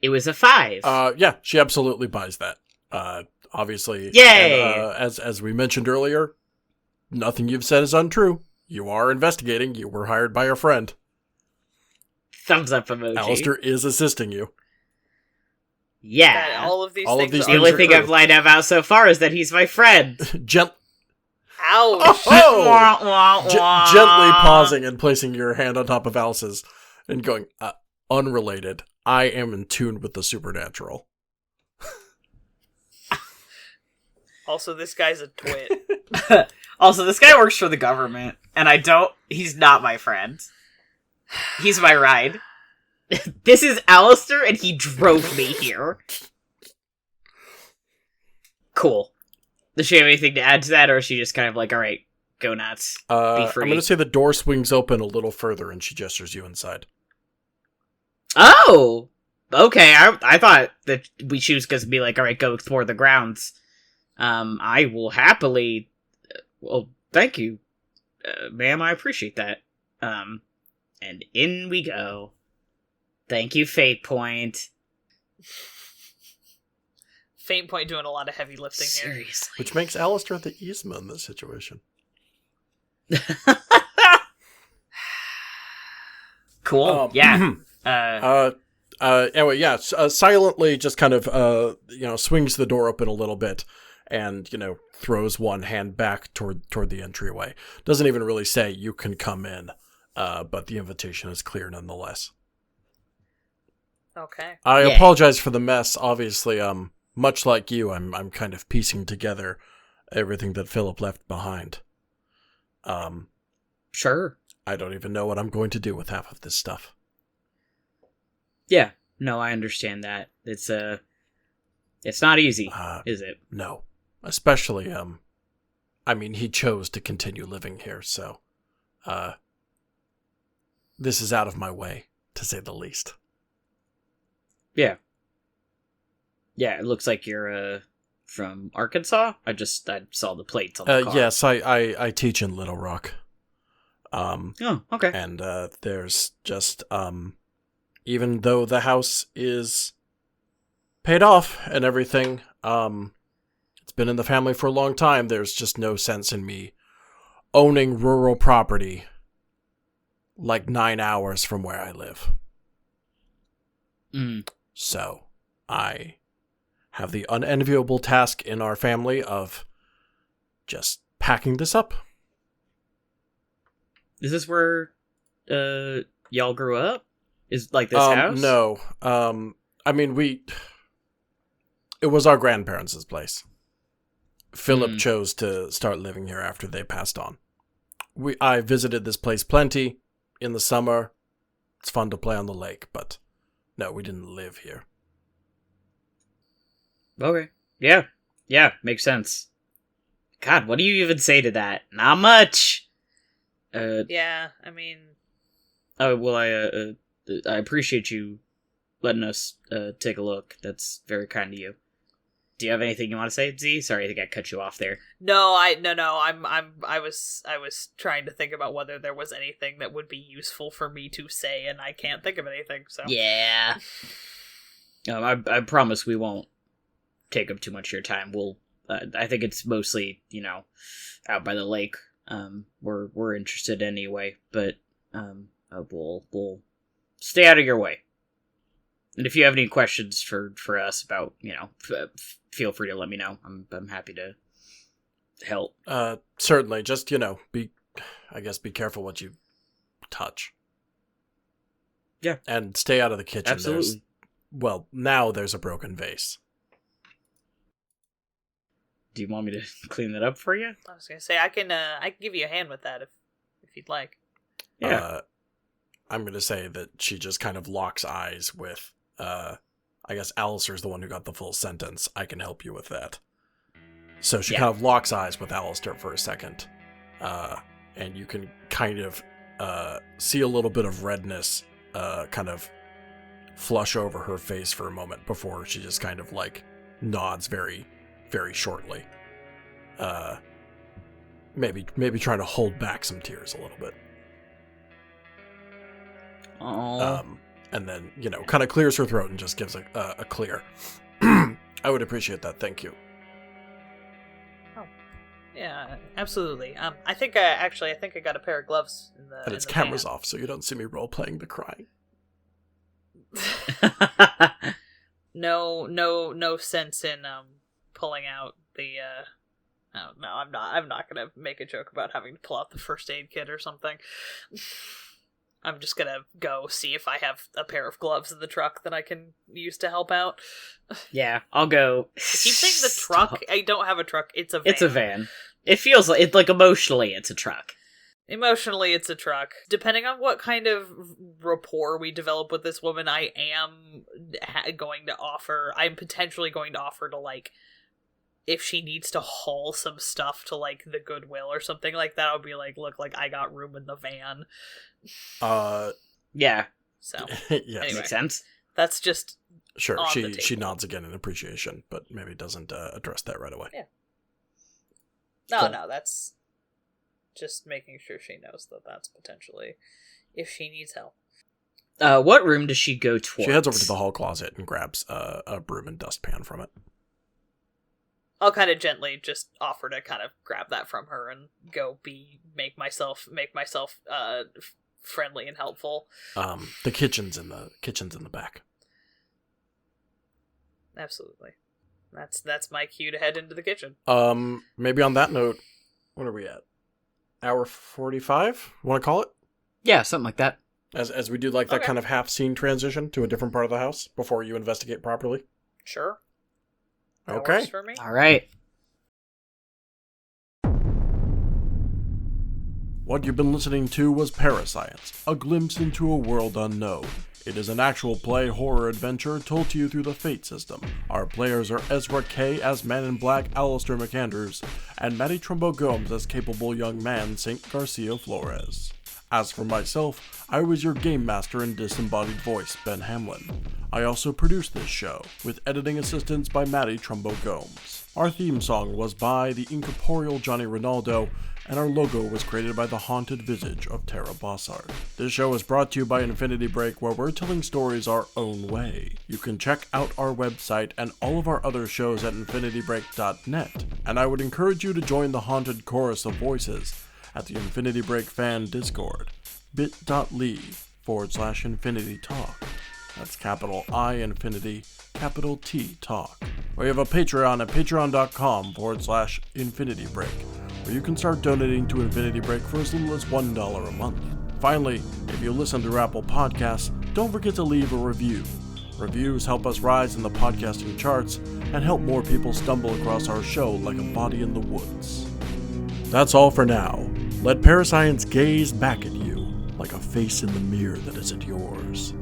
D: It was a 5.
B: Yeah, she absolutely buys that. Obviously.
D: Yay!
B: And, as we mentioned earlier, nothing you've said is untrue. You are investigating. You were hired by a friend.
D: Thumbs up emoji.
B: Alistair is assisting you.
D: Yeah.
C: All of these
B: All of
C: things
B: these
C: are
D: The only thing
B: true.
D: I've lined up out so far is that he's my friend.
B: Ouch!
D: Wah, wah, wah.
B: Gently pausing and placing your hand on top of Alice's and going, unrelated. I am in tune with the supernatural.
C: Also, this guy's a twit.
D: Also, this guy works for the government, and he's not my friend. He's my ride. This is Alistair, and he drove me here. Cool. Does she have anything to add to that, or is she just kind of like, alright, go nuts, be free?
B: I'm going to say the door swings open a little further and she gestures you inside.
D: Oh! Okay, I thought that she was going to be like, alright, go explore the grounds. I will happily... Well, thank you, ma'am, I appreciate that. And in we go. Thank you, Fate Point.
C: Faint Point doing a lot of heavy lifting here.
D: Seriously.
B: Which makes Alistair the Yzma in this situation.
D: Cool, yeah.
B: Anyway, yeah, silently just kind of, swings the door open a little bit and, throws one hand back toward the entryway. Doesn't even really say you can come in, but the invitation is clear nonetheless.
C: Okay.
B: I apologize for the mess. Obviously, much like you, I'm kind of piecing together everything that Phillip left behind.
E: Sure.
B: I don't even know what I'm going to do with half of this stuff.
E: Yeah. No, I understand that. It's not easy, is it?
B: No. Especially, he chose to continue living here, so, this is out of my way, to say the least.
E: Yeah. Yeah, it looks like you're, from Arkansas? I saw the plates on the car.
B: Yes, I teach in Little Rock.
E: Oh, okay.
B: And, there's just, even though the house is paid off and everything, it's been in the family for a long time, there's just no sense in me owning rural property like 9 hours from where I live. So, I have the unenviable task in our family of just packing this up.
E: Is this where, y'all grew up? Is, like, this house?
B: No. It was our grandparents' place. Phillip chose to start living here after they passed on. I visited this place plenty in the summer. It's fun to play on the lake, but no, we didn't live here.
E: Okay. Yeah. Yeah, makes sense. God, what do you even say to that? Not much!
C: Yeah,
E: Oh, well, I appreciate you letting us, take a look. That's very kind of you. Do you have anything you want to say, Z? Sorry, I think I cut you off there.
C: No, I was trying to think about whether there was anything that would be useful for me to say, and I can't think of anything, so.
E: Yeah. I promise we won't take up too much of your time. I think it's mostly, out by the lake. We're interested anyway, but, we'll stay out of your way. And if you have any questions for us about, feel free to let me know. I'm happy to help.
B: Certainly. Just, be careful what you touch.
E: Yeah.
B: And stay out of the kitchen.
E: Absolutely.
B: Now there's a broken vase.
E: Do you want me to clean that up for you?
C: I was gonna say I can give you a hand with that if you'd like.
E: Yeah.
B: I'm gonna say that she just kind of locks eyes with I guess Alistair's the one who got the full sentence. I can help you with that. So she kind of locks eyes with Alistair for a second. And you can kind of see a little bit of redness kind of flush over her face for a moment before she just kind of nods very, very shortly. Maybe trying to hold back some tears a little bit. And then, kind of clears her throat and just gives a clear. I would appreciate that, thank you.
C: Oh, yeah, absolutely. I think I got a pair of gloves in the.
B: And its camera's off, so you don't see me role-playing the crying.
C: No sense in pulling out the. Oh, no, I'm not gonna make a joke about having to pull out the first aid kit or something. I'm just gonna go see if I have a pair of gloves in the truck that I can use to help out.
E: Yeah, I'll go.
C: I keep saying the truck. I don't have a truck. It's a van.
E: It's a van. It feels like emotionally it's a truck.
C: Emotionally, it's a truck. Depending on what kind of rapport we develop with this woman, I am I'm potentially going to offer to, if she needs to haul some stuff to, the Goodwill or something like that, I'll be look, I got room in the van.
E: Yeah.
C: So,
B: yes.
C: Anyway,
E: Makes sense.
C: That's just
B: sure.
C: on the
B: She
C: table.
B: nods again in appreciation, but maybe doesn't address that right away.
C: Yeah. No,
B: Cool.
C: no, that's just making sure she knows that that's potentially if she needs help.
E: What room does she go towards?
B: She heads over to the hall closet and grabs a broom and dustpan from it.
C: I'll kind of gently just offer to kind of grab that from her and go make myself friendly and helpful.
B: The kitchen's in the back.
C: Absolutely. That's my cue to head into the kitchen.
B: Maybe on that note, what are we at? Hour 45? Want to call it?
F: Yeah, something like that.
B: As we do like that kind of half scene transition to a different part of the house before you investigate properly.
C: Sure. That
B: Okay.
C: works for me.
F: All right.
B: What you've been listening to was ParaScience, a glimpse into a world unknown. It is an actual play horror adventure told to you through the Fate system. Our players are Ezra Kaye as Man in Black Alister McAndrews, and Matty Trumbo-Gomes as capable young man St. Garcia Flores. As for myself, I was your game master and disembodied voice, Ben Hamlin. I also produced this show, with editing assistance by Matty Trumbo-Gomes. Our theme song was by the incorporeal Johnny Rinaldo, and our logo was created by the haunted visage of Terra Bosart. This show is brought to you by Infinity Break, where we're telling stories our own way. You can check out our website and all of our other shows at infinitybreak.net, and I would encourage you to join the haunted chorus of voices at the Infinity Break fan Discord, bit.ly/Infinity Talk. That's capital I Infinity, capital T Talk. We have a Patreon at patreon.com/Infinity Break, where you can start donating to Infinity Break for as little as $1 a month. Finally, if you listen through Apple Podcasts, don't forget to leave a review. Reviews help us rise in the podcasting charts and help more people stumble across our show like a body in the woods. That's all for now. Let ParaScience gaze back at you like a face in the mirror that isn't yours.